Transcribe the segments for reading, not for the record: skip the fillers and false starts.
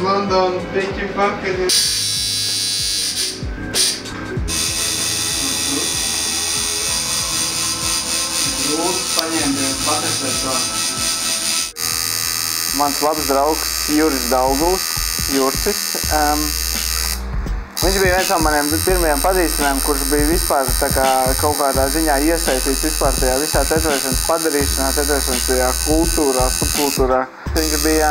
Londonu piķi pakaļ. Lūdzu, paņēmiet, patestēt to. Mans labs draugs Juris Dauguls, Jurcis. Viņš bija viens no maniem pirmajiem pazīstamiem, kurš bija vispār tā kā kaut kādā ziņā iesaistīts vispār tajā visā tetovēšanas padarīšanā, tetovēšanas tajā kultūrā, subkultūrā. Viņš bija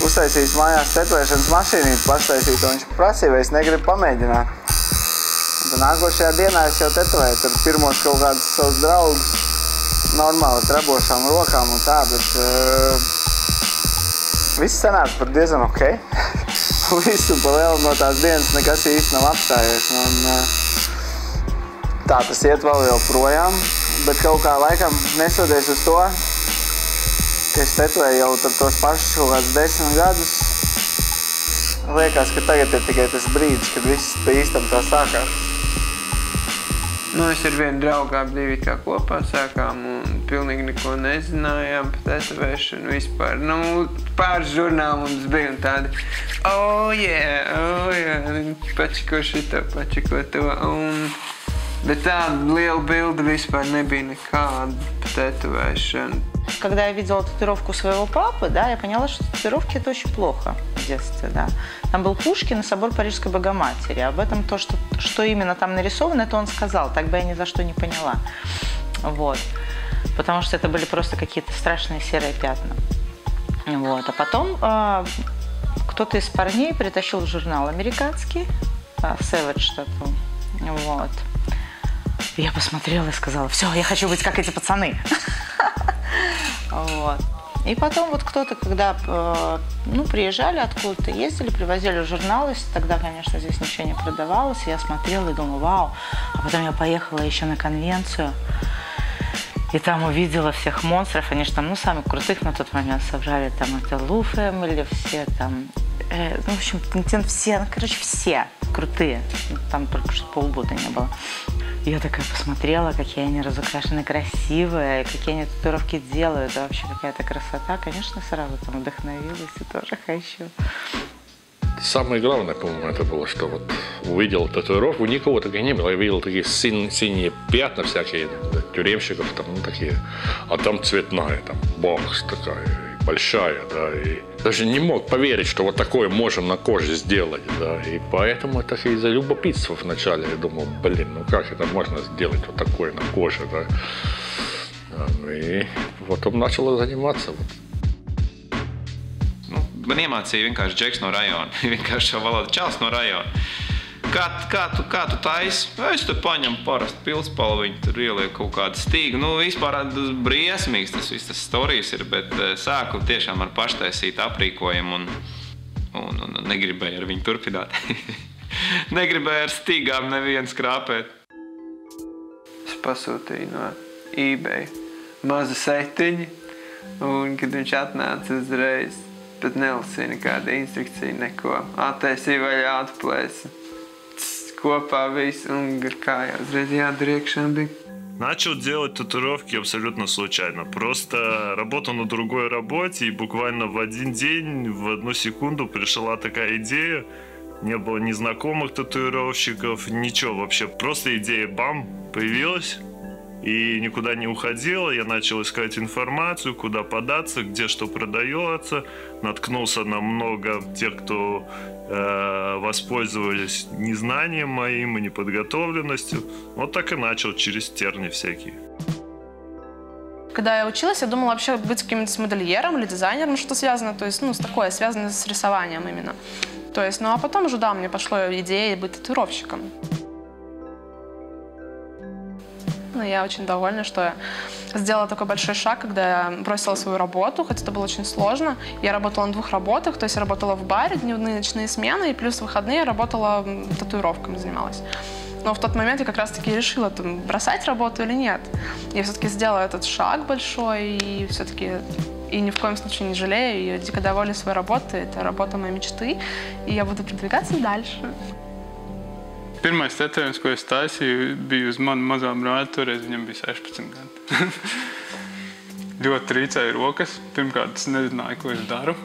uztaisījis mājās tetovēšanas mašīnīti pastaisīt, un viņš prasīja, vai es negribu pamēģināt. Un tad nākošajā dienā es jau tetovēju tur pirmos kaut kādus savus draugus, normāli trebošām rokām un tā, bet viss sanāca par diezgan ok. Visu pa lielu no tās dienas nekas īsti nav apstājies. Un, tā tas iet vēl joprojām, bet kaut kā laikam nesoties uz to, ka es tetovēju jau tos pašus kaut kādus 10 gadus. Liekas, ka tagad ir tikai tas brīdis, kad viss pa īstam tā sākās. Es ar vienu draugu abi kā kopā sākām un pilnīgi neko nezinājām par tetovēšanu vispār. Pāris žurnāli mums bija un tādi, oh yeah, pačiko šito, pačiko to. Bet tāda liela bilde vispār nebija nekāda par tetovēšanu. Когда я видела татуировку своего папы, да, я поняла, что татуировки это очень плохо в детстве, да. Там был Пушкин и собор Парижской Богоматери. Об этом то, что именно там нарисовано, это он сказал. Так бы я ни за что не поняла. Вот. Потому что это были просто какие-то страшные серые пятна. Вот. А потом кто-то из парней притащил журнал американский, Savage Tattoo. Вот. И я посмотрела и сказала, все, я хочу быть как эти пацаны. Вот. И потом вот кто-то, когда приезжали откуда-то, ездили, привозили журналы, тогда, конечно, здесь ничего не продавалось, я смотрела и думала, вау. А потом я поехала еще на конвенцию, и там увидела всех монстров, они же там, самых крутых на тот момент собрали, там это Лу Фэмили, все там, в общем, все, все крутые, там только что полгода не было. Я такая посмотрела, какие они разукрашены, красивые, какие они татуировки делают, да, вообще какая-то красота. Конечно, сразу там вдохновилась и тоже хочу. Самое главное, по-моему, это было, что вот увидел татуировку, никого таких не было. Я видел такие синие пятна всякие, тюремщиков, там, такие, а там цветная, там, бокс такая, большая, да, и даже не мог поверить, что вот такое можем на коже сделать, да, и поэтому это из-за любопытства вначале я думал, блин, как это можно сделать вот такое на коже, да, и потом начал заниматься. Man iemācīja vienkārši džeks no rajona, vienkārši šo valodu čals no rajona. Kā tu taisi? Es te paņemu parastu pilspalviņu, tur ielieku kaut kādu stīgu. Vispār briesmīgs tas viss tas storijas ir, bet sāku tiešām ar paštaisīt aprīkojumu un negribēju ar viņu turpināt. Negribēju ar stīgām nevienu skrāpēt. Es pasūtīju no eBay mazu setiņu, un kad viņš atnāca uzreiz, bet nelasīja nekāda instrukcija, neko. Attaisīja vaļā atplēsi. Kopā viss, un kā jau uzreiz jādara iekšā bija. Начал делать татуировки абсолютно случайно. Просто работал на другой работе, и буквально в один день, в одну секунду пришла такая идея. Не было ни знакомых татуировщиков, ничего вообще. Просто идея, бам, появилась. И никуда не уходила, я начал искать информацию, куда податься, где что продается. Наткнулся на много тех, кто воспользовались незнанием моим и неподготовленностью. Вот так и начал, через терни всякие. Когда я училась, я думала вообще быть каким-нибудь модельером или дизайнером, что связано, то есть, с такое, связано с рисованием именно. То есть, а потом уже, да, мне пошло идея быть татуировщиком. Я очень довольна, что я сделала такой большой шаг, когда я бросила свою работу, хотя это было очень сложно. Я работала на 2 работах, то есть я работала в баре, дневные, ночные смены, и плюс выходные я работала татуировками, занималась. Но в тот момент я как раз-таки решила, бросать работу или нет. Я все-таки сделала этот шаг большой, и все-таки и ни в коем случае не жалею. Я дико довольна своей работой, это работа моей мечты, и я буду продвигаться дальше. Pirmais tetovējums, ko es taisīju, bija uz manu mazā brāli, toreiz viņam bija 16 gadi. ļoti trīcēja rokas. Pirmkārt, es nezināju, ko es daru.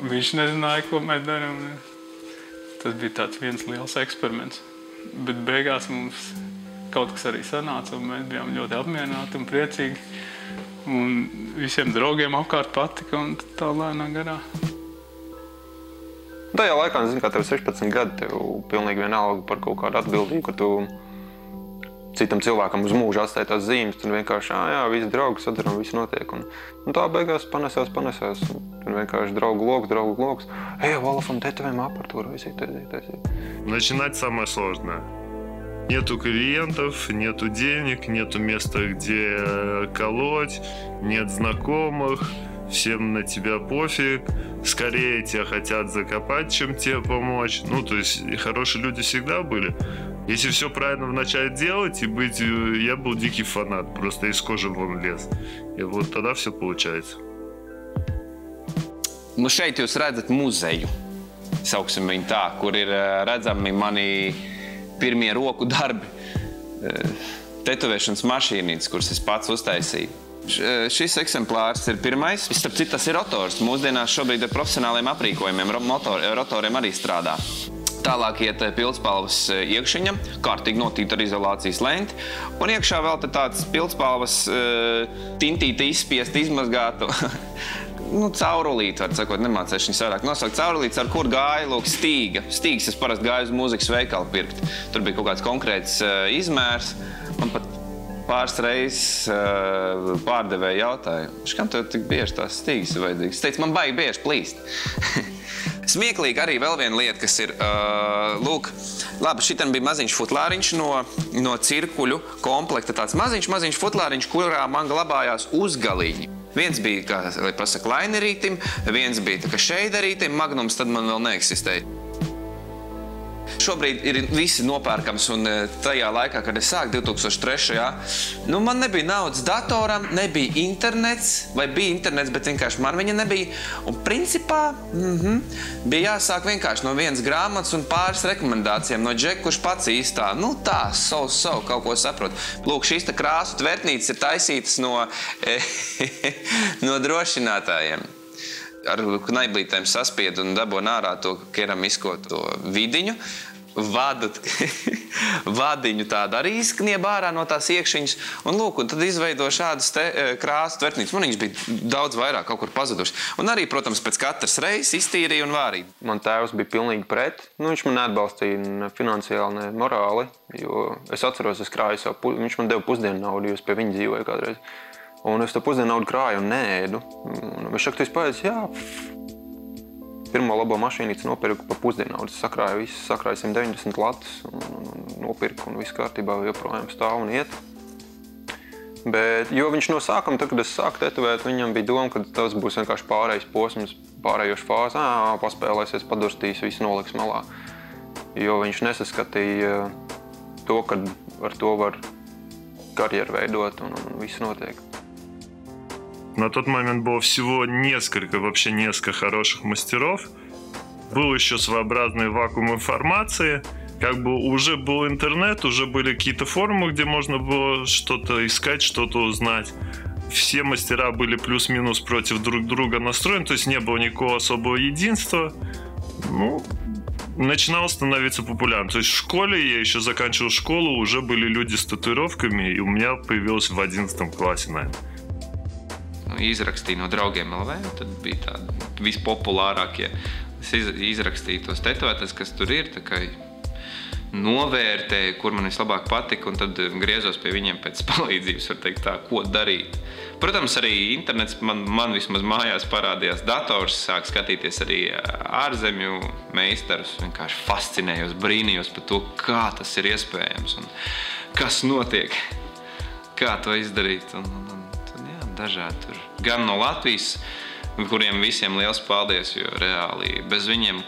Viņš nezināja, ko mēs darām. Tas bija tāds viens liels eksperiments. Bet beigās mums kaut kas arī sanāca, un mēs bijām ļoti apmierināti un priecīgi. Un visiem draugiem apkārt patika, un tā lēnā garā. Tajā laikā, zinu, kā tev 16 gadi, tev pilnīgi vienalga par kaut kādu atbildību, ka tu citam cilvēkam uz mūžu atstāja tās zīmes, tad vienkārši, jā, visi draugi sadaram, viss notiek. Un tā beigās panesās. Tur vienkārši draugu loks. Ej, Волофом, тетовым аппаратуру, висит. Начинать самое сложное. Нету клиентов, нету денег, нету места, где колоть, нет знакомых, всем на тебя пофиг. Скорее тебя хотят закопать, чем тебе помочь. Ну, то есть хорошие люди всегда были. Если все правильно вначале делать и быть... Я был дикий фанат, просто из кожи вон лез. И вот тогда все получается. Nu šeit jūs redzat muzeju, sauksim viņu tā, kur ir redzami mani pirmie roku darbi, tetovēšanas mašīnītes, kuras es pats uztaisīju. Šis eksemplārs ir pirmais. Starp citu, tas ir rotors. Mūsdienās šobrīd ar profesionāliem aprīkojumiem rotoriem arī strādā. Tālāk iet pildspalvas iekšiņa, kārtīgi notīta ar izolācijas lenti. Un iekšā vēl tāds pildspalvas tintīti izspiest, izmazgātu. Caurulīti, var sakot, nemācēšu viņas vairāk nosaukt. Caurulīts, ar kur gāja, lūk, stīga. Stīgas es parasti gāju uz mūzikas veikalu pirkt. Tur bija kaut kāds konkrēts izmērs. Man pat pāris reizes pārdevēja jautāja, kam tev tik bieži tās stīgas ir vajadzīgas? Es teicu, man baigi bieži plīst. Smieklīgi arī vēl viena lieta, kas ir, lūk, labi, šitam bija maziņš futlāriņš no cirkuļu komplekta, tāds maziņš futlāriņš, kurā man glabājās uzgaliņi. Viens bija, kā lai pasaka, lainerītim, viens bija tā kā šeiderītim, magnums tad man vēl neeksistēja. Šobrīd ir visi nopērkams, un tajā laikā, kad es sāku 2003. Man nebija naudas datoram, nebija internets, vai bija internets, bet vienkārši man viņa nebija. Un principā bija jāsāk vienkārši no vienas grāmatas un pāris rekomendācijām no Džeka, kurš pats īstā, kaut ko saprot. Lūk, šīs tā krāsu tvertnītes ir taisītas no drošinātājiem. Ar knaiblītēm saspiedu un dabūju ārā to keramisko vidiņu. Vadiņu tādu arī izknieb ārā no tās iekšiņas. Un lūk, un tad izveido šādas krāsu tvertnītes. Man viņas bija daudz vairāk kaut kur pazudušas. Un arī, protams, pēc katras reizes iztīrīja un vārīja. Man tēvs bija pilnīgi pret. Viņš man neatbalstīja ne finansiāli, ne morāli. Jo es atceros, viņš man deva pusdienu naudu, jo es pie viņa dzīvoju kādreiz. Un es to pusdienu naudu krāju un neēdu. Viņš saka, tu esi paēdis, jā. Pirmo labo mašīnīti nopirku par pusdienu naudu. Sakrāju 190 latus un nopirku un viss kārtībā joprojām stāv un iet. Bet, jo viņš no sākuma, tad, kad es sāku tetovēt, viņam bija doma, ka tas būs vienkārši pārējais posms, pārējoša fāze. Paspēlēsies, padurstīs, viss noliks malā. Jo viņš nesaskatīja to, ka ar to var karjeru veidot un viss notiek. На тот момент было всего вообще несколько хороших мастеров. Был еще своеобразный вакуум информации. Как бы уже был интернет, уже были какие-то форумы, где можно было что-то искать, что-то узнать. Все мастера были плюс-минус против друг друга настроены, то есть не было никакого особого единства. Начинал становиться популярным. То есть в школе, я еще заканчивал школу, уже были люди с татуировками, и у меня появилось в 11 классе, наверное. Izrakstīju no draugiem LV, tad bija tādi vispopulārākie. Es izrakstīju tos tetovētājus, kas tur ir, tā kā novērtēju, kur man vislabāk patika, un tad griezos pie viņiem pēc palīdzības, var teikt tā, ko darīt. Protams, arī internets man vismaz mājās parādījās dators, sāk skatīties arī ārzemju meistarus, vienkārši fascinējos, brīnījos par to, kā tas ir iespējams un kas notiek, kā to izdarīt. Dažādi tur. Gan no Latvijas, kuriem visiem liels paldies, jo reāli bez viņiem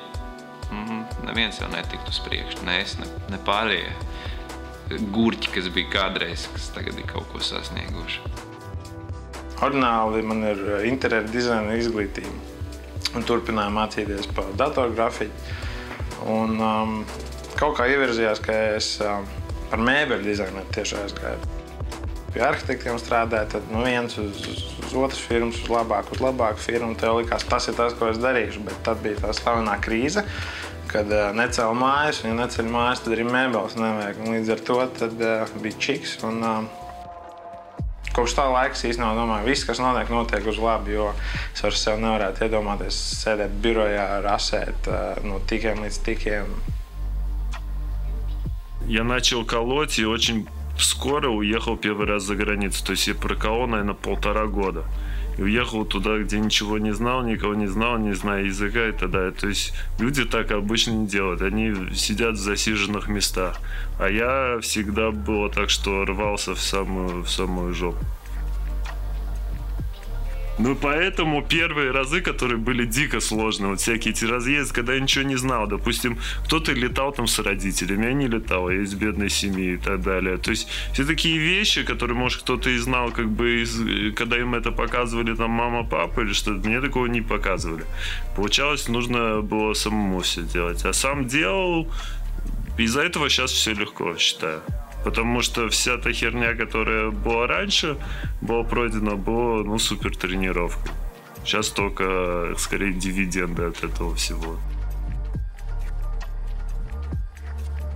neviens jau netiktu uz priekšu. Ne es, ne pārējie gurķi, kas bija kādreiz, kas tagad ir kaut ko sasnieguši. Ordināli man ir interjera dizaina izglītība. Un turpināju mācīties par datorgrafiku. Un kaut kā ievirzījās, ka es par mēbeļu dizaineru tieši aizgāju. pie arhitektiem strādāji, tad viens uz otras firmas, uz labāku firmu, tev likās, tas ir tas, ko es darīšu. Bet tad bija tā slavenā krīze, kad necēla mājas, un ja neceļ mājas, tad arī mēbeles nevajag. Un līdz ar to tad bija čiks. Un, kopš tā laika īstenībā domāju, viss, kas notiek uz labi, jo es ar sevi nevarētu iedomāties sēdēt birojā, rasēt no tikiem līdz tikiem. Я начал колоть и очень скоро уехал первый раз за границу. То есть я проколол, наверное, 1,5 года. И уехал туда, где ничего не знал, никого не знал, не зная языка и так далее. То есть люди так обычно не делают. Они сидят в засиженных местах. А я всегда было так, что рвался в самую жопу. Ну, поэтому первые разы, которые были дико сложные, вот всякие эти разъезды, когда я ничего не знал, допустим, кто-то летал там с родителями, я не летал, я из бедной семьи и так далее. То есть все такие вещи, которые, может, кто-то и знал, как бы, когда им это показывали там мама, папа или что-то, мне такого не показывали. Получалось, нужно было самому все делать. А сам делал, из-за этого сейчас все легко, считаю. Потому что вся та херня, которая была раньше, была пройдена, была, супер тренировкой. Сейчас только, скорее, дивиденды от этого всего.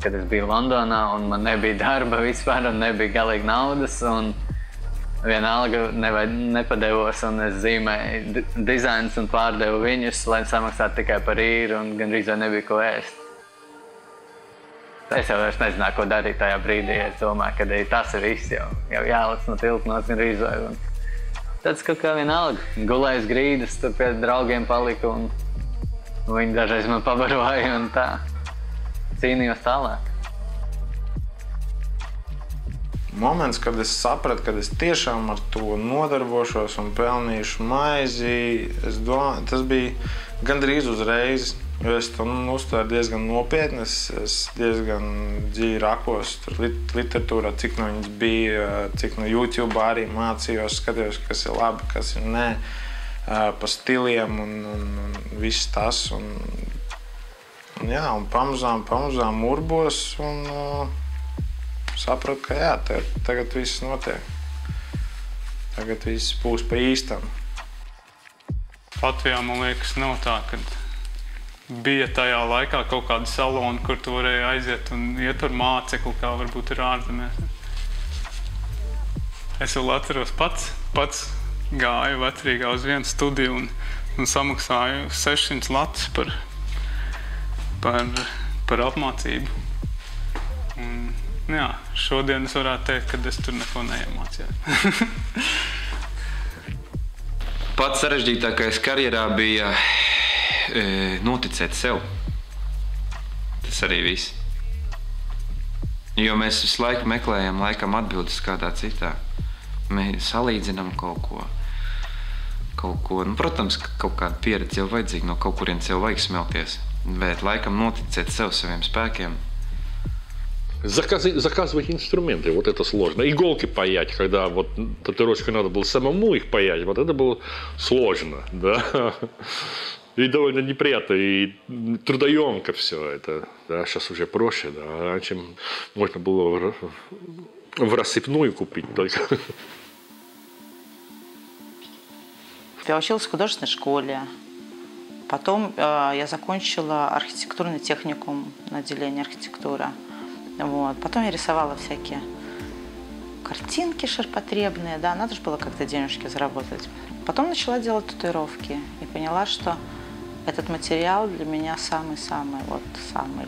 Kad es biju Londonā un man nebija darba vispār un nebija galīgi naudas un vienalga nepadevos un es zīmēju dizainus un pārdevu viņus, lai samaksātu tikai par īru un gandrīz nebija ko ēst. Es jau vairs nezināju, ko darīt tajā brīdī. Es domāju, ka tas ir viss jau jālic no tilpnos gan rīzoju. Tāds kaut kā vienalga. Gulēju uz grīdas, tur pie draugiem paliku un viņi dažreiz man pabaroja un tā. Cīnījos tālāk. Moments, kad es sapratu, ka es tiešām ar to nodarbošos un pelnīšu maizi, es domāju, tas bija gandrīz uzreiz. Jo es to uztvēru diezgan nopietni, es diezgan dziļi rakos literatūrā, cik no viņas bija, cik no YouTube arī mācījos, skatījos, kas ir labi, kas ir nē, pa stiliem un viss tas. Un pamazām urbos un sapratu, ka jā, tagad viss notiek. Tagad viss būs pa īstam. Latvijā, man liekas, nav tā, ka bija tajā laikā kaut kāda salona, kur tu varēji aiziet un iet par mācekli, kā varbūt ir ārzemēs. Es vēl atceros pats gāju Vecrīgā uz vienu studiju un samaksāju 600 latus par apmācību. Un, jā, šodien es varētu teikt, ka es tur neko neiemācījos. Pats sarežģītākais karjerā bija noticēt sev. Tas arī viss. Jo mēs visu laiku meklējam atbildes kādā citā. Mēs salīdzinām kaut ko. Protams, ka kaut kāda pieredze jau vajadzīga, no kaut kurienes jau vajag smelties. Bet laikam noticēt sev, saviem spēkiem. Заказывать инструменты, вот это сложно. Иголки паять, когда вот татуировщику надо было самому их паять, вот это было сложно, да. И довольно неприятно, и трудоемко все это. Да, сейчас уже проще, да. Раньше можно было в рассыпную купить только. Я училась в художественной школе. Потом я закончила архитектурный техникум на отделении архитектуры. Вот. Потом я рисовала всякие картинки ширпотребные, да, надо же было как-то денежки заработать. Потом начала делать татуировки и поняла, что этот материал для меня самый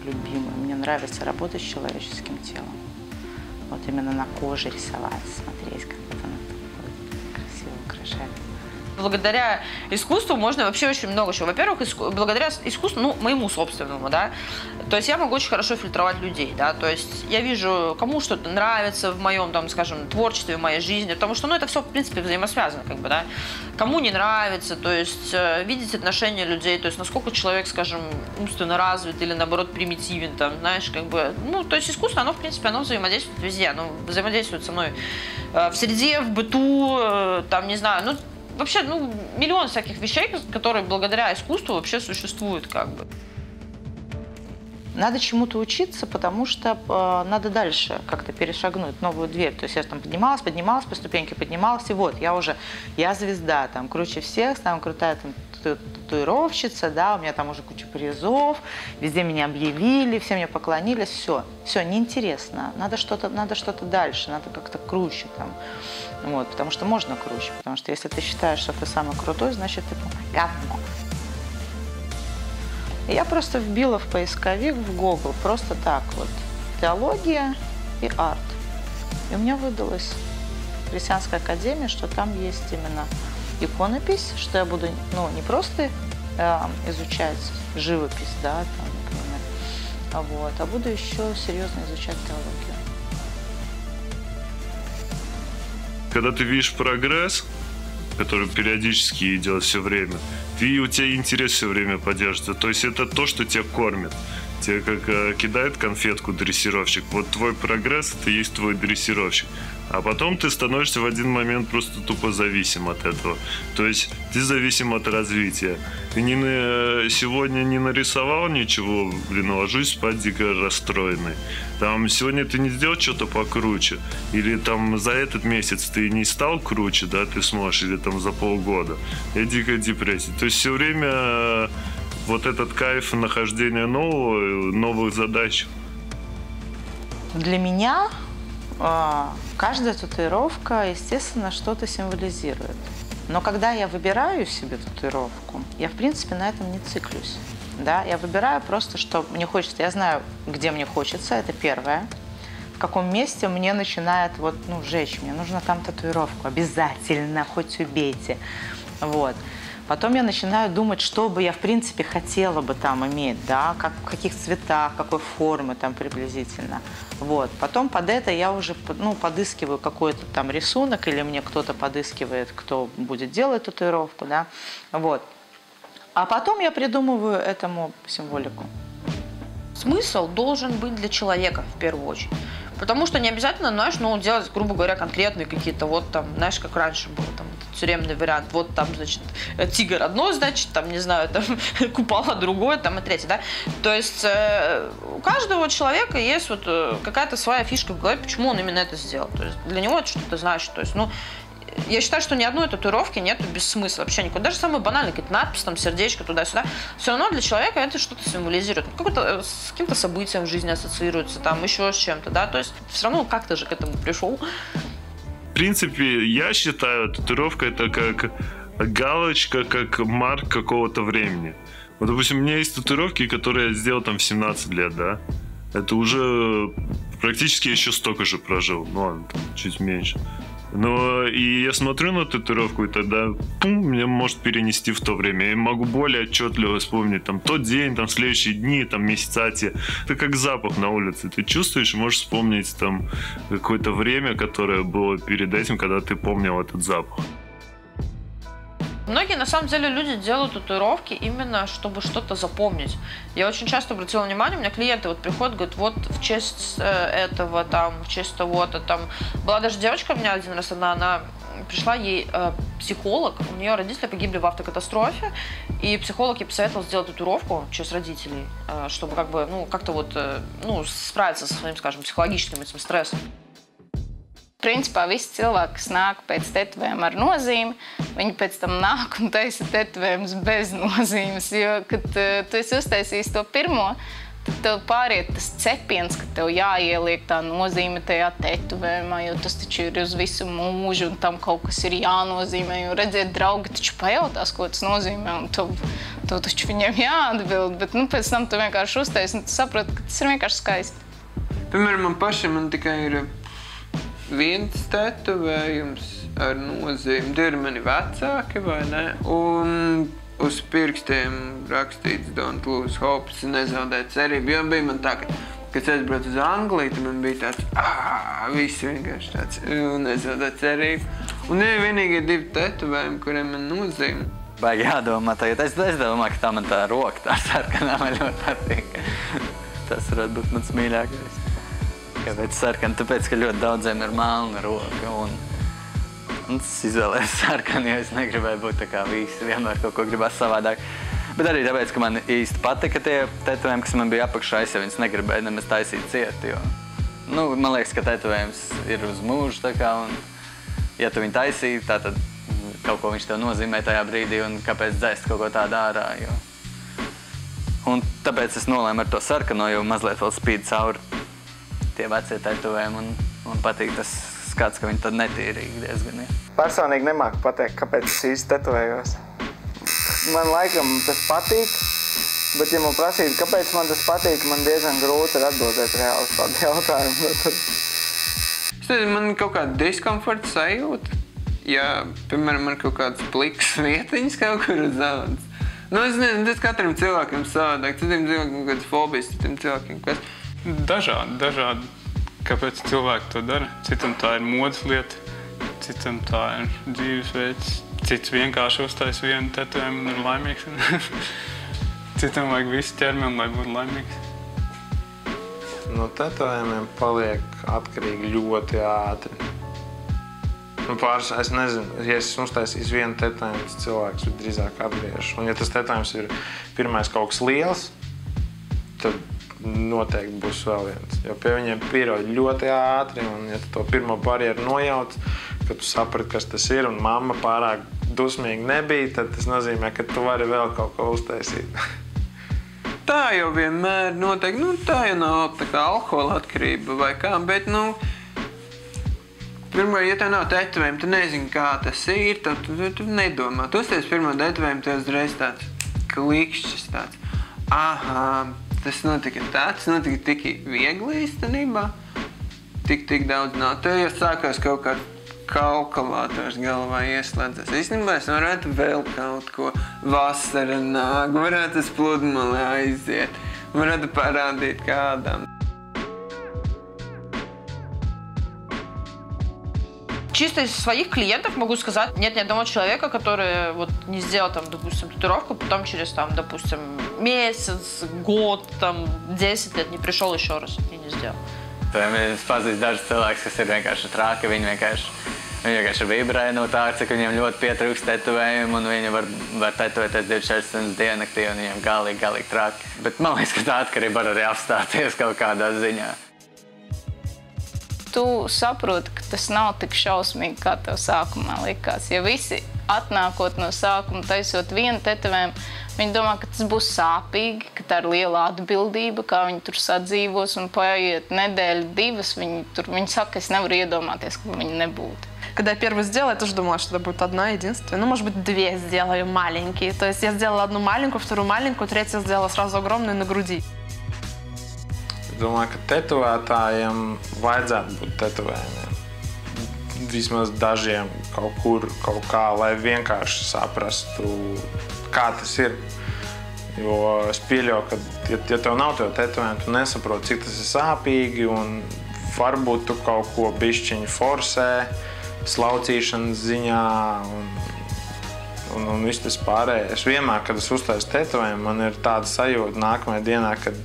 любимый. Мне нравится работать с человеческим телом. Вот именно на коже рисовать, смотреть, как вот оно красиво украшает. Благодаря искусству можно вообще очень много чего. Во-первых, благодаря искусству, моему собственному, да, то есть я могу очень хорошо фильтровать людей, да, то есть я вижу, кому что-то нравится в моем, там, скажем, творчестве, в моей жизни, потому что, это все, в принципе, взаимосвязано, как бы, да, кому не нравится, то есть видеть отношения людей, то есть насколько человек, скажем, умственно развит или, наоборот, примитивен, там, знаешь, как бы, то есть искусство, оно, в принципе, оно взаимодействует везде, оно взаимодействует со мной в среде, в быту, там, не знаю, вообще, миллион всяких вещей, которые благодаря искусству вообще существуют, как бы. надо чему-то учиться, потому что надо дальше как-то перешагнуть новую дверь. То есть я там поднималась по ступеньке, поднималась, и вот, я звезда, там, круче всех, самая крутая там, татуировщица, да, у меня там уже куча призов, везде меня объявили, все мне поклонились, все, неинтересно, надо что-то дальше, надо как-то круче там, вот, потому что можно круче, потому что если ты считаешь, что ты самый крутой, значит ты говно. И я просто вбила в поисковик, в Google, просто так вот, теология и арт, и у меня выдалась Христианская академия, что там есть именно иконопись, что я буду, не просто изучать живопись, да, там, например, вот, а буду еще серьезно изучать теологию. Когда ты видишь прогресс, который периодически идет все время, у тебя интерес все время поддерживается. То есть это то, что тебя кормит. Тебе как кидает конфетку дрессировщик. Вот твой прогресс – это есть твой дрессировщик. А потом ты становишься в один момент просто тупо зависим от этого. То есть ты зависим от развития. Ты сегодня не нарисовал ничего, ложусь спать дико расстроенный. Там сегодня ты не сделал что-то покруче. Или там за этот месяц ты не стал круче, да, ты сможешь, или там за полгода. И дикая депрессия. То есть все время вот этот кайф нахождения новых задач. Для меня каждая татуировка, естественно, что-то символизирует. Но когда я выбираю себе татуировку, я, в принципе, на этом не циклюсь. Да? Я выбираю просто, что мне хочется. Я знаю, где мне хочется, это первое. В каком месте мне начинает жечь. Мне нужно там татуировку. Обязательно, хоть убейте. Вот. Потом я начинаю думать, что бы я, в принципе, хотела бы там иметь, да, в каких цветах, какой формы там приблизительно. Вот. Потом под это я уже подыскиваю какой-то там рисунок, или мне кто-то подыскивает, кто будет делать татуировку, да. Вот. А потом я придумываю этому символику. Смысл должен быть для человека в первую очередь. Потому что не обязательно, делать, грубо говоря, конкретные какие-то, как раньше было, там, тюремный вариант, вот там, значит, тигр одно, значит, там, не знаю, там, купала другое, там, и третье, да. То есть у каждого человека есть какая-то своя фишка в голове, почему он именно это сделал. То есть для него это что-то значит. То есть, я считаю, что ни одной татуировки нету без смысла вообще никуда. Даже самые банальные какие-то надписи, там, сердечко туда-сюда. Все равно для человека это что-то символизирует. С каким-то событием в жизни ассоциируется, там, еще с чем-то, да. То есть все равно как-то же к этому пришел. В принципе, я считаю, татуировка это как галочка, как марк какого-то времени. Вот, допустим, у меня есть татуировки, которые я сделал там в 17 лет, да. Это уже практически еще столько же прожил. Ладно, там, чуть меньше. Но и я смотрю на татуировку, и тогда меня может перенести в то время. Я могу более отчетливо вспомнить там тот день, там следующие дни, там месяца те. Это как запах на улице. Ты чувствуешь и можешь вспомнить там какое-то время, которое было перед этим, когда ты помнил этот запах. Многие, на самом деле, люди делают татуировки именно, чтобы что-то запомнить. Я очень часто обратила внимание, у меня клиенты приходят, говорят, вот в честь этого, там, в честь того-то, там. Была даже девочка у меня один раз она пришла, ей психолог, у нее родители погибли в автокатастрофе, и психолог ей посоветовал сделать татуировку в честь родителей, чтобы как-то справиться со своим, скажем, психологическим этим стрессом. Principā visi cilvēki, kas nāk pēc tetovējuma ar nozīmi, viņi pēc tam nāk un taisa tetovējumus bez nozīmes. Jo, kad tu esi uztaisījis to pirmo, tad tev pāriet tas cepiens, ka tev jāieliek tā nozīme tajā tetovējumā, jo tas taču ir uz visu mūžu un tam kaut kas ir jānozīmē. Jo redziet, draugi taču pajautās, ko tas nozīmē, un tev taču viņiem jāatbild. Bet pēc tam tu vienkārši uztaisi un tu saproti, ka tas ir vienkārši skaisti. Piemēram, man tikai ir viens tetovējums ar nozīmi. Tie ir mani vecāki, vai ne? Un uz pirkstiem rakstīts Don't lose hope, nezaudēt cerību. Jo bija man tā, kad es aizbraucu uz Angliju, tad man bija tāds, viss vienkārši tāds, nezaudēt cerību. Un ir vienīgie 2 tetovējumi, kuriem man nozīme. Baigi jādomā tagad. Es domāju, ka tā man tā roka, tā sarkanā man ļoti patīk. Tas varētu būt mans mīļākais. Kāpēc sarkana? Tāpēc, ka ļoti daudziem ir melna roka. Un es izvēlējos sarkanu, jo es negribēju būt tā kā visi. Vienmēr kaut ko gribās savādāk. Bet arī tāpēc, ka man īsti patika tie tetovējumi, kas man bija apakšā, es jau viņus negribēju nemaz taisīt ciet, jo, man liekas, ka tetovējums ir uz mūžu, tā kā, un, ja tu viņu taisīji, tā tad kaut ko viņš tev nozīmē tajā brīdī, un kāpēc dzēst kaut ko tādu ārā, jo. Un tāpēc es nolēmu ar to sarkano, jo mazliet vēl spīd cauri tie vecie tetovējumi, un patīk tas skats, ka viņi tad netīrīgi diezgan ir. Personīgi nemāku pateikt, kāpēc es īsti tetovējos. Man laikam tas patīk, bet ja man prasītu, kāpēc man tas patīk, man diezgan grūti ir atbildēt reāli uz tādu jautājumu. Es nezinu, man kaut kāda diskomforta sajūta. Ja, piemēram, man kaut kādas plikas vietiņas kaut kur uz ādas. Es nezinu, tas katram cilvēkam savādāk. Citiem cilvēkiem kaut kādas fobijas, citiem cilvēkiem kas. Dažādi. Kāpēc cilvēki to dara? Citam tā ir modes lieta, citam tā ir dzīvesveids. Cits vienkārši uztais vienu tetovējumu un ir laimīgs. Citam vajag visu ķermeni, lai būtu laimīgs. No tetovējumiem paliek atkarīgi ļoti ātri. Pāris, es nezinu, ja es uztaisīšu vienu tetovējumu, tas cilvēks drīzāk atgriež. Un ja tas tetovējums ir pirmais kaut kas liels, tad noteikti būs vēl viens. Jo pie viņiem pierod ļoti ātri, un ja tu to pirmo barjeru nojauc, kad tu saprati, kas tas ir, un mamma pārāk dusmīgi nebija, tad tas nozīmē, ka tu vari vēl kaut ko uztaisīt. Tā jau vienmēr noteikti, tā jau nav tā kā alkohola atkarība vai kā, bet, pirmā, ja tev nav tetovējumi, tu nezini, kā tas ir, tad tu nedomā. Tu uzties pirmo tetovējumu, tev uzreiz tāds klikšķis tāds. Aha, tas notika tik viegli īstenībā. Tik daudz nav. Tev jau sākās kaut kā kalkulators galvā ieslēdzas. Īstenībā es varētu vēl kaut ko. Vasara nāk, varētu uz pludmali aiziet, varētu parādīt kādam. Чисто из своих клиентов могу сказать, нет ни одного человека, который не сделал, допустим, татуировку, потом через, допустим, месяц, год, 10 лет не пришел еще раз и не сделал. Es pazīstu dažus cilvēkus, kas ir vienkārši trāki, viņi vienkārši vibrē no tā, cik viņiem ļoti pietrūkst tetovējumu, un viņi var tetovēties 24 stundas diennaktī, un viņiem galīgi trāki. Bet man liekas, ka tā atkarība var arī apstāties kaut kādā ziņā. Tu saproti, ka tas nav tik šausmīgi, kā tev sākumā likās. Ja visi atnākot no sākuma, taisot vienu tetovējumu, viņi domā, ka tas būs sāpīgi, ka tā ir liela atbildība, kā viņi tur sadzīvos, un paiet nedēļa, 2, viņi saka, ka es nevaru iedomāties, ka viņi nebūtu. Когда я первый сделала, я тоже думала, что это будет одна единственная. Может быть, 2 сделаю маленькие. То есть я сделала одну маленькую, вторую маленькую, третью сделала сразу огромную на груди. Domāju, ka tetovētājiem vajadzētu būt tetovējumiem. Vismaz dažiem kaut kur, kaut kā, lai vienkārši saprastu, kā tas ir. Jo es pieļauju, ka, ja tev nav tev tetovējumi, tu nesaproti, cik tas ir sāpīgi, un varbūt tu kaut ko bišķiņu forsē, slaucīšanas ziņā, un viss tas pārējais. Vienmēr, kad es uztaisu tetovējumu, man ir tāda sajūta nākamajā dienā, kad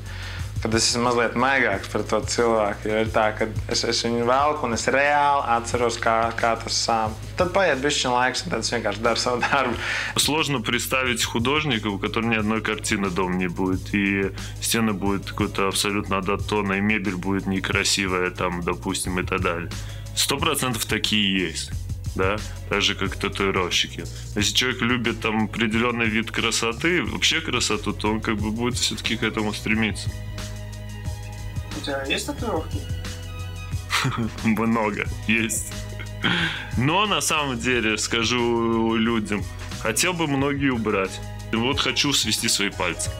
es esmu mazliet maigāks par to cilvēku, jo ir tā, ka es viņu velku un es reāli atceros, kā tas sāp. Tad paiet bišķiņ laiks, un tad es vienkārši daru savu darbu. Сложно представить художника, у которого ни одной картины дома не будет, и стены будут какой-то абсолютно однотонной, мебель будет некрасивая, допустим, и так далее. 100% такие есть. Да? Так же, как татуировщики. Если человек любит определенный вид красоты, вообще красоту, то он будет все-таки к этому стремиться. У тебя есть татуировки? Много есть. Но на самом деле, скажу людям, хотел бы многие убрать. Вот хочу свести свои пальцы,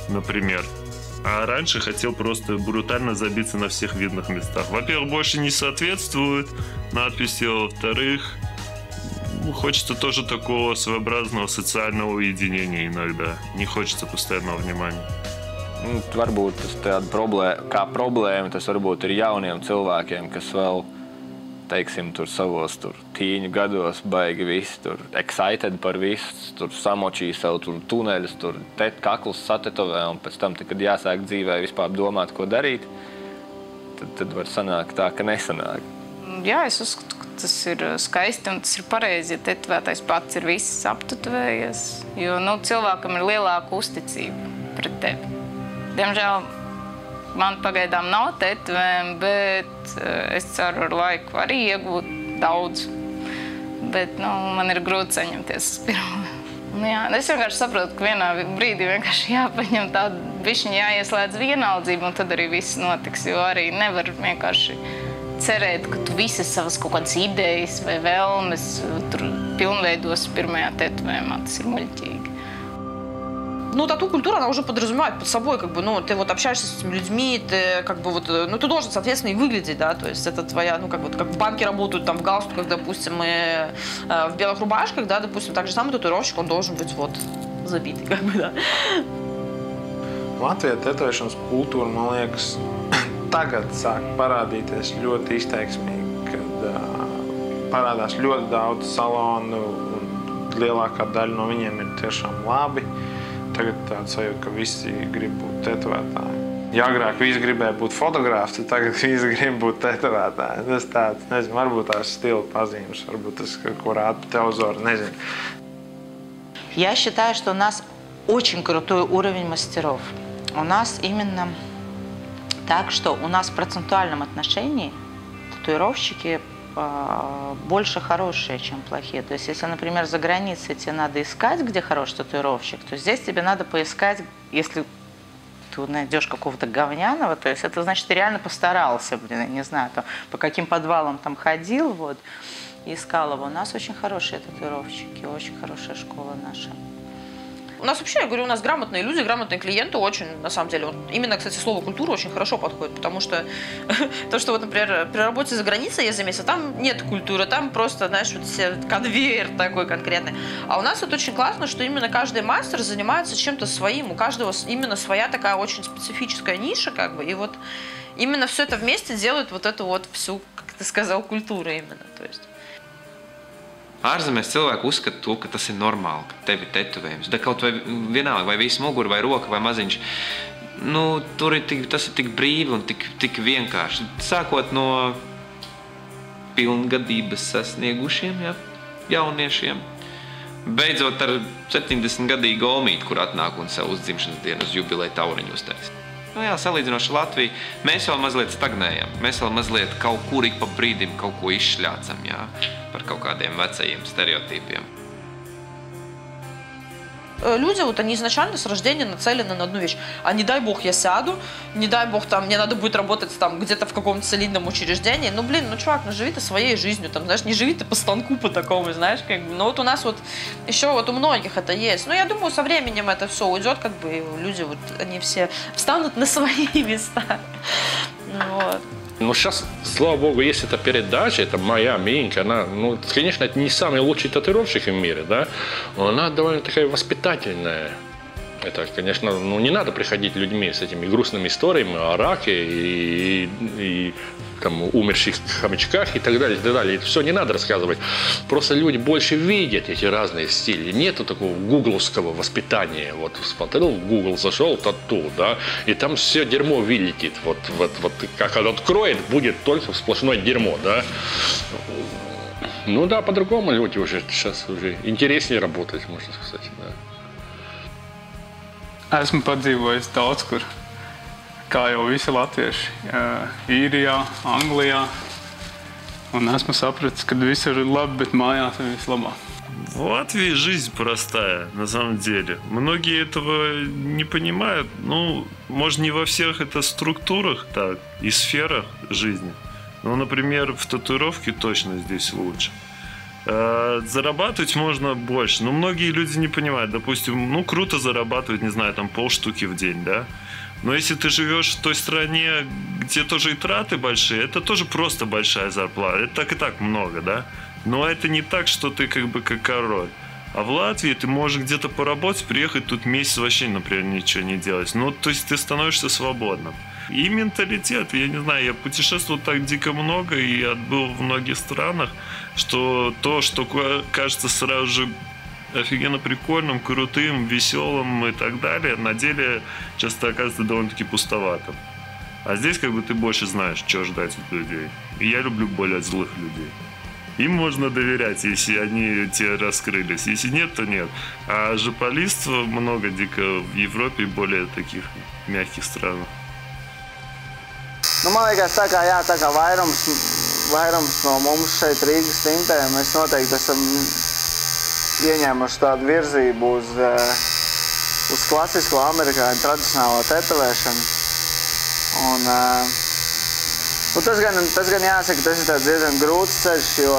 например. А раньше хотел просто брутально забиться на всех видных местах. Во-первых, больше не соответствует надписи, а во-вторых, хочется тоже такого своеобразного социального уединения иногда. Не хочется постоянного внимания. Varbūt tas problēma, tas varbūt ir jauniem cilvēkiem, kas vēl, teiksim, tur savos tīņu gados baigi visi tur excited par visu, tur samočīja sev tur tuneļus, tur kaklus satetovē, un pēc tam, kad jāsāk dzīvē vispār domāt, ko darīt, tad var sanākt tā, ka nesanāk. Jā, es uzskatu, ka tas ir skaisti un tas ir pareizi, ja tetovētais pats ir viss aptetovējies. Jo cilvēkam ir lielāka uzticība pret tevi. Diemžēl man pagaidām nav tetovējumi, bet es ceru ar laiku arī iegūt daudz. Bet man ir grūti saņemties uz pirmo. Es vienkārši saprotu, ka vienā brīdī vienkārši jāpaņem tādu bišķiņu jāieslēdz vienaldzību, un tad arī viss notiks, jo arī nevar vienkārši cerēt, ka tu visas savas kaut kādas idejas vai vēlmes tur pilnveidos pirmajā теtovējumā. Tas ir muļķīgi. Тату-культура, она уже подразумевает под собой, как бы, ты вот общаешься с этими людьми, ты как бы вот, ты должен, соответственно, и выглядеть, да, то есть это твоя, как в банке работают, там, в галстуках, допустим, и в белых рубашках, да, допустим, так же самый татуировщик, он должен быть вот забитый, как бы, да. Latvijā tetovēšanas kultūra, man liekas, tagad sāk parādīties ļoti izteiksmīgi, kad parādās ļoti daudz salonu un lielākā daļa no viņiem ir tiešām labi. Tagad tāds sajūta, ka visi grib būt tetovētāji. Ja agrāk visi gribēja būt fotografi, tad tagad visi grib būt tetovētāji. Tas tāds, nezinu, varbūt tās stila pazīmes, varbūt tas, ko rāda pa televizoru, nezinu. Я считаю, что у нас очень крутой уровень мастеров. У нас именно так, что у нас в процентуальном отношении татуировщики больше хорошие, чем плохие. То есть, если, например, за границей тебе надо искать, где хороший татуировщик, то здесь тебе надо поискать, если ты найдешь какого-то говняного, то есть это значит, ты реально постарался, я не знаю, там, по каким подвалам там ходил, вот, и искал его. У нас очень хорошие татуировщики, очень хорошая школа наша. У нас вообще, я говорю, у нас грамотные люди, грамотные клиенты очень, на самом деле, именно, кстати, слово «культура» очень хорошо подходит, потому что то, что вот, например, при работе за границей я заметила, там нет культуры, там просто, знаешь, вот конвейер такой конкретный. А у нас вот очень классно, что именно каждый мастер занимается чем-то своим, у каждого именно своя такая очень специфическая ниша, как бы, и вот именно все это вместе делает вот эту вот всю, как ты сказал, культуру именно, то есть. Ārzemēs cilvēki uzskata to, ka tas ir normāli, ka tev ir tetovējums. Da kaut vai vienalga, vai viss mugura, vai roka, vai maziņš. Tas ir tik brīvi un tik vienkārši. Sākot no pilngadības sasniegušiem jauniešiem, beidzot ar 70-gadīgu omīti, kur atnāk un sev uz dzimšanas dienu uz jubileju tauriņu uztais. Salīdzinoši Latviju, mēs vēl mazliet stagnējam. Mēs vēl mazliet kaut kur ik pa brīdim kaut ko izšļācam, par kaut kādiem vecajiem stereotipiem. Люди, вот они изначально с рождения нацелены на одну вещь. А не дай бог я сяду, не дай бог там, мне надо будет работать там где-то в каком-то солидном учреждении. Чувак, живи ты своей жизнью, там, знаешь, не живи ты по станку по такому, знаешь, как бы. Но вот у нас вот еще вот у многих это есть. Я думаю, со временем это все уйдет, как бы, и люди вот, они все встанут на свои места. Вот. Сейчас, слава богу, есть эта передача, это моя Минка, она, конечно, это не самый лучший татуировщик в мире, да, но она довольно такая воспитательная. Это, конечно, не надо приходить людьми с этими грустными историями о раке и там, умерших хомячках и так далее, и так далее. Это все не надо рассказывать. Просто люди больше видят эти разные стили. Нету такого гугловского воспитания. Вот смотрел в Google, зашел тату, да, и там все дерьмо вылетит. Вот как он откроет, будет только сплошное дерьмо, да. Да, по-другому люди уже сейчас уже интереснее работать, можно сказать, да. Esmu padzīvojis daudz kur, kā jau visi latvieši, Īrijā, Anglijā, un esmu sapratis, ka viss ir labi, bet mājās ir vislabāk. В Латвии жизнь простая, на самом деле. Многие этого не понимают. Может, не во всех это структурах так, и сферах жизни. Например, в татуировке точно здесь лучше. Зарабатывать можно больше, но многие люди не понимают. Допустим, круто зарабатывать, не знаю, там полштуки в день, да? Но если ты живешь в той стране, где тоже и траты большие, это тоже просто большая зарплата. Это так и так много, да? Но это не так, что ты как бы как король. А в Латвии ты можешь где-то поработать, приехать тут месяц вообще, например, ничего не делать. То есть ты становишься свободным. И менталитет, я не знаю, я путешествовал так дико много и отбыл в многих странах, что то, что кажется сразу же офигенно прикольным, крутым, веселым и так далее, на деле часто оказывается довольно-таки пустоватым. А здесь как бы ты больше знаешь, что ждать от людей. И я люблю более злых людей. им можно доверять, если они те раскрылись. Если нет, то нет. А жополист много дико в Европе и более таких мягких странах. Nu, man liekas, tā kā vairums no mums šeit Rīgas tintē, mēs noteikti esam ieņēmuši tādu virzību uz klasisko amerikāņu tradicionālo tetovēšanu. Un, tas gan jāsaka, tas ir tāds diezgan grūts ceļš, jo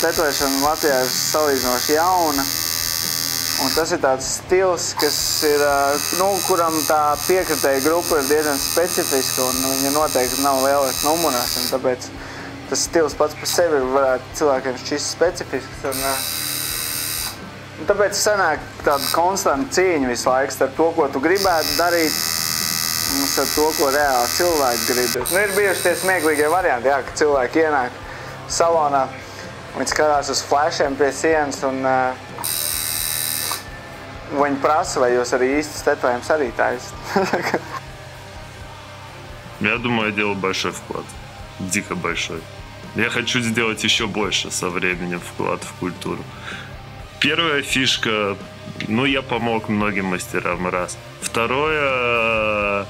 tetovēšana Latvijā ir salīdzinoši jauna. Un tas ir tāds stils, kas ir, kuram tā piekritēja grupa ir diezgan specifiska un viņa noteikti nav lielais numurās. Un tāpēc tas stils pats par sevi varētu cilvēkiem šķist specifisks. Un tāpēc sanāk tāda konstanta cīņa visu laiku starp to, ko tu gribētu darīt, un starp to, ko reāli cilvēki grib. Ir bijuši tie smieklīgie varianti, jā, ka cilvēki ienāk salonā, viņi skatās uz flashiem pie sienas un viņi prasa, vai jūs arī īstas tetovējums arī taisat. Я думаю, я делал большой вклад. Дико большой. Я хочу сделать еще больше со временем вклад в культуру. Первая фишка, я помог многим мастерам, раз. Второе,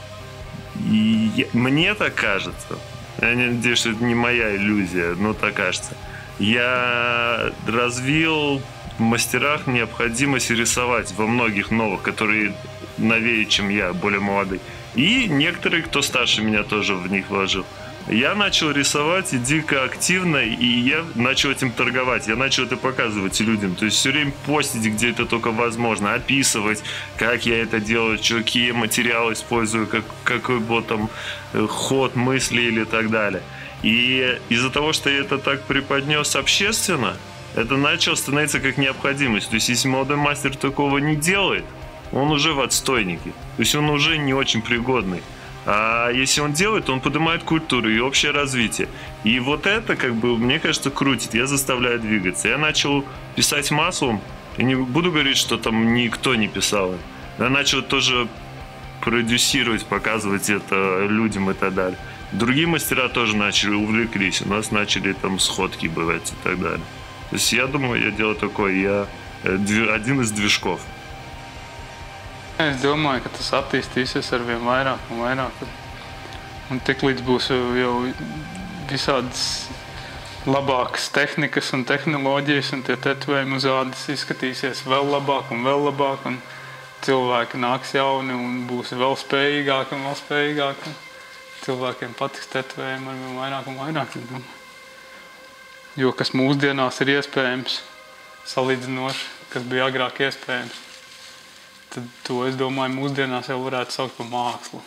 мне так кажется, я надеюсь, что это не моя иллюзия, но так кажется, я развил в мастерах необходимость рисовать во многих новых, которые новее, чем я, более молодые. И некоторые, кто старше меня, тоже в них вложил. Я начал рисовать и дико активно, и я начал этим торговать. Я начал это показывать людям. То есть все время постить, где это только возможно, описывать, как я это делаю, какие материалы использую, какой был там ход мысли или так далее. И из-за того, что я это так преподнес общественно, это начало становиться как необходимость. То есть если молодой мастер такого не делает, он уже в отстойнике. То есть он уже не очень пригодный. А если он делает, то он поднимает культуру и общее развитие. И вот это, мне кажется, крутит. Я заставляю двигаться. Я начал писать маслом. И не буду говорить, что там никто не писал. Я начал тоже продюсировать, показывать это людям и так далее. Другие мастера тоже начали, увлеклись. У нас начали там сходки бывать и так далее. То есть я думаю, я делаю такой, я один из движков. Es domāju, ka tas attīstīsies ar vien vairāk un vairāk. Un tiklīdz būs jau visādas labākas tehnikas un tehnoloģijas, un tie tetovējumi uz ādas izskatīsies vēl labāk, un cilvēki nāks jauni un būs vēl spējīgāki un vēl spējīgāki. Cilvēkiem patiks tetovējumi ar vien vairāk un vairāk. Jo kas mūsdienās ir iespējams, salīdzinoši, kas bija agrāk iespējams, tad to, es domāju, mūsdienās jau varētu saukt par mākslu.